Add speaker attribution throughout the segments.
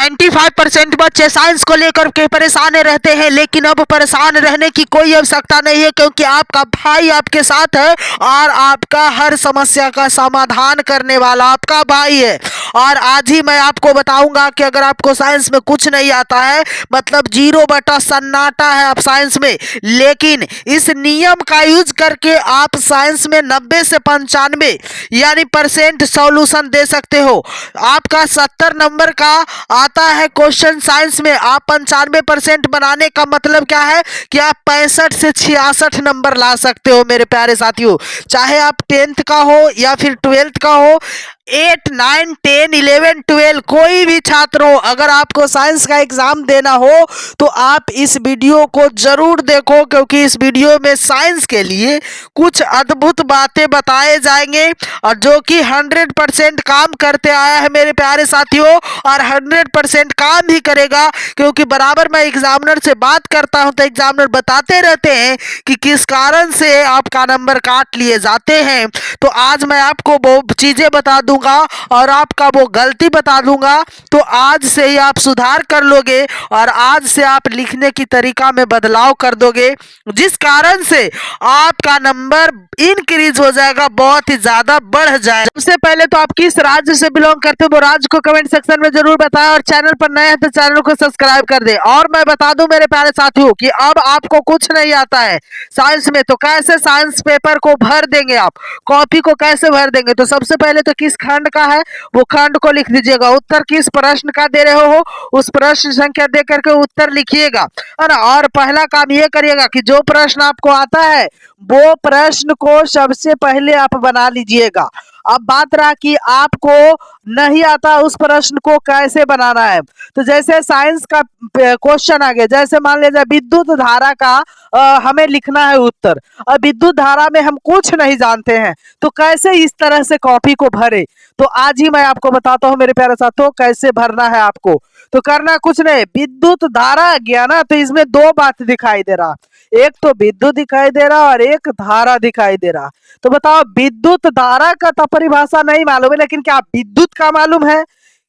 Speaker 1: 95% बच्चे साइंस को लेकर के परेशान रहते हैं, लेकिन अब परेशान रहने की कोई आवश्यकता नहीं है, क्योंकि आपका भाई आपके साथ है और आपका हर समस्या का समाधान करने वाला आपका भाई है। और आज ही मैं आपको बताऊंगा कि अगर आपको साइंस में कुछ नहीं आता है, मतलब जीरो बटा सन्नाटा है आप साइंस में, लेकिन इस नियम का यूज करके आप साइंस में 90 से 95 यानी परसेंट सॉल्यूशन दे सकते हो। आपका 70 नंबर का आता है क्वेश्चन साइंस में, आप 95% बनाने का मतलब क्या है कि आप 65 से 66 नंबर ला सकते हो मेरे प्यारे साथियों। चाहे आप 10th का हो या फिर 12th का हो, 8, 9, 10, 11, 12 कोई भी छात्र हो, अगर आपको साइंस का एग्जाम देना हो तो आप इस वीडियो को जरूर देखो, क्योंकि इस वीडियो में साइंस के लिए कुछ अद्भुत बातें बताए जाएंगे और जो कि 100% काम करते आया है मेरे प्यारे साथियों, और 100% काम भी करेगा, क्योंकि बराबर मैं एग्जामिनर से बात करता हूं तो एग्जामिनर बताते रहते हैं कि किस कारण से आपका नंबर काट लिए जाते हैं। तो आज मैं आपको वो चीजें बता दूंगा और आपका वो गलती बता दूंगा, तो आज से ही आप सुधार कर लोगे और आज से आप लिखने की तरीका में बदलाव कर दोगे, जिस कारण से आपका नंबर इंक्रीज हो जाएगा, बहुत ही ज्यादा बढ़ जाएगा। सबसे पहले तो आप किस राज्य से बिलोंग करते हो वो राज्य को कमेंट सेक्शन में जरूर बताएं, और चैनल पर नए हैं तो चैनल को सब्सक्राइब कर दें। और मैं बता दूं मेरे प्यारे साथियों कि अब आपको कुछ नहीं आता है साइंस में, तो कैसे साइंस पेपर को भर देंगे, आप कॉपी को कैसे भर देंगे। तो सबसे पहले तो किस खंड का है वो खंड को लिख दीजिएगा, उत्तर किस प्रश्न का दे रहे हो उस प्रश्न संख्या दे करके उत्तर लिखिएगा, है ना। और पहला काम ये करिएगा कि जो प्रश्न आपको आता है वो प्रश्न को सबसे पहले आप बना लीजिएगा। अब बात रहा कि आपको नहीं आता उस प्रश्न को कैसे बनाना है, तो जैसे साइंस का क्वेश्चन आ गया, जैसे मान लीजिए विद्युत धारा का हमें लिखना है उत्तर, और विद्युत धारा में हम कुछ नहीं जानते हैं, तो कैसे इस तरह से कॉपी को भरे, तो आज ही मैं आपको बताता हूं मेरे प्यारे साथियों कैसे भरना है आपको। तो करना कुछ नहीं, विद्युत धारा आ गया ना, तो इसमें दो बात दिखाई दे रहा, एक तो विद्युत दिखाई दे रहा और एक धारा दिखाई दे रहा। तो बताओ विद्युत धारा का तो परिभाषा नहीं मालूम है, लेकिन क्या विद्युत का मालूम है?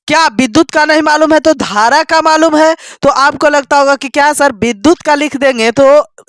Speaker 1: क्या विद्युत का नहीं मालूम है तो धारा का मालूम है। तो आपको लगता होगा कि क्या सर विद्युत का लिख देंगे तो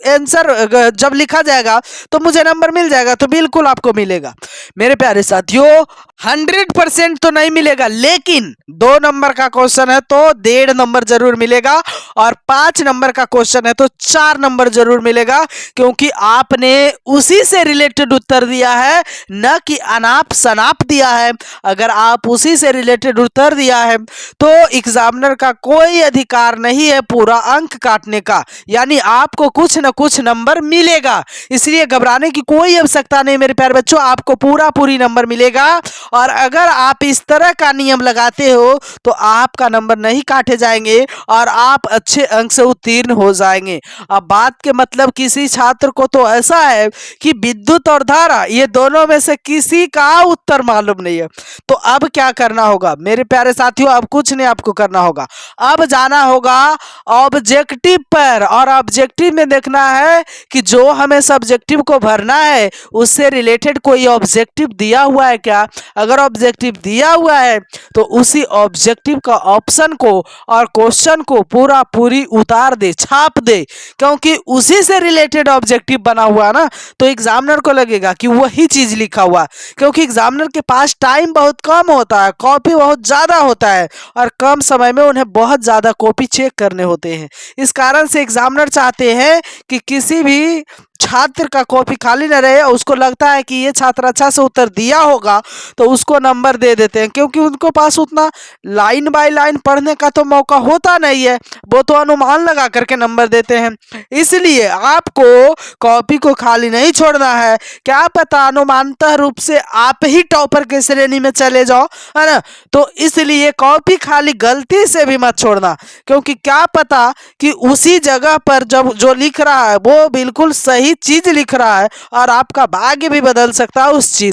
Speaker 1: आंसर जब लिखा जाएगा तो मुझे नंबर मिल जाएगा, तो बिल्कुल आपको मिलेगा मेरे प्यारे साथियों। 100% तो नहीं मिलेगा, लेकिन 2 नंबर का क्वेश्चन है तो 1.5 नंबर जरूर मिलेगा, और 5 नंबर का क्वेश्चन है तो 4 नंबर जरूर मिलेगा, क्योंकि आपने उसी से रिलेटेड उत्तर दिया है, न कि अनाप शनाप दिया है। अगर आप उसी से रिलेटेड उत्तर दिया है तो एग्जामिनर का कोई अधिकार नहीं है पूरा अंक काटने का, यानी आपको कुछ न कुछ नंबर मिलेगा, इसलिए घबराने की कोई आवश्यकता नहीं मेरे प्यारे बच्चों, आपको पूरी नंबर मिलेगा। और अगर आप इस तरह का नियम लगाते हो तो आपका नंबर नहीं काटे जाएंगे और आप अच्छे अंक से उत्तीर्ण हो जाएंगे। अब बात के मतलब किसी छात्र को तो ऐसा है कि विद्युत और धारा ये दोनों में से किसी का उत्तर मालूम नहीं है, तो अब क्या करना होगा मेरे प्यारे साथियों, अब कुछ नहीं आपको करना होगा, अब जाना होगा ऑब्जेक्टिव पर, और ऑब्जेक्टिव में देखना है कि जो हमें सब्जेक्टिव को भरना है उससे रिलेटेड कोई ऑब्जेक्टिव दिया हुआ है क्या। अगर ऑब्जेक्टिव दिया हुआ है तो उसी ऑब्जेक्टिव का ऑप्शन को और क्वेश्चन को पूरी उतार दे, छाप दे, क्योंकि उसी से रिलेटेड ऑब्जेक्टिव बना हुआ है ना, तो एग्जामिनर को लगेगा कि वही चीज लिखा हुआ, क्योंकि एग्जामिनर के पास टाइम बहुत कम होता है, कॉपी बहुत ज्यादा होता है और कम समय में उन्हें बहुत ज्यादा कॉपी चेक करने होते हैं। इस कारण से एग्जामिनर चाहते हैं कि किसी भी छात्र का कॉपी खाली न रहे, उसको लगता है कि ये छात्र अच्छा से उत्तर दिया होगा तो उसको नंबर दे देते हैं, क्योंकि उनको पास उतना लाइन बाय लाइन पढ़ने का तो मौका होता नहीं है, वो तो अनुमान लगा करके नंबर देते हैं। इसलिए आपको कॉपी को खाली नहीं छोड़ना है, क्या पता अनुमानतः रूप से आप ही टॉपर के श्रेणी में चले जाओ, है ना। तो इसलिए कॉपी खाली गलती से भी मत छोड़ना, क्योंकि क्या पता कि उसी जगह पर जब जो लिख रहा है वो बिल्कुल सही चीज लिख रहा है और आपका भाग्य भी बदल सकता है उस चीज।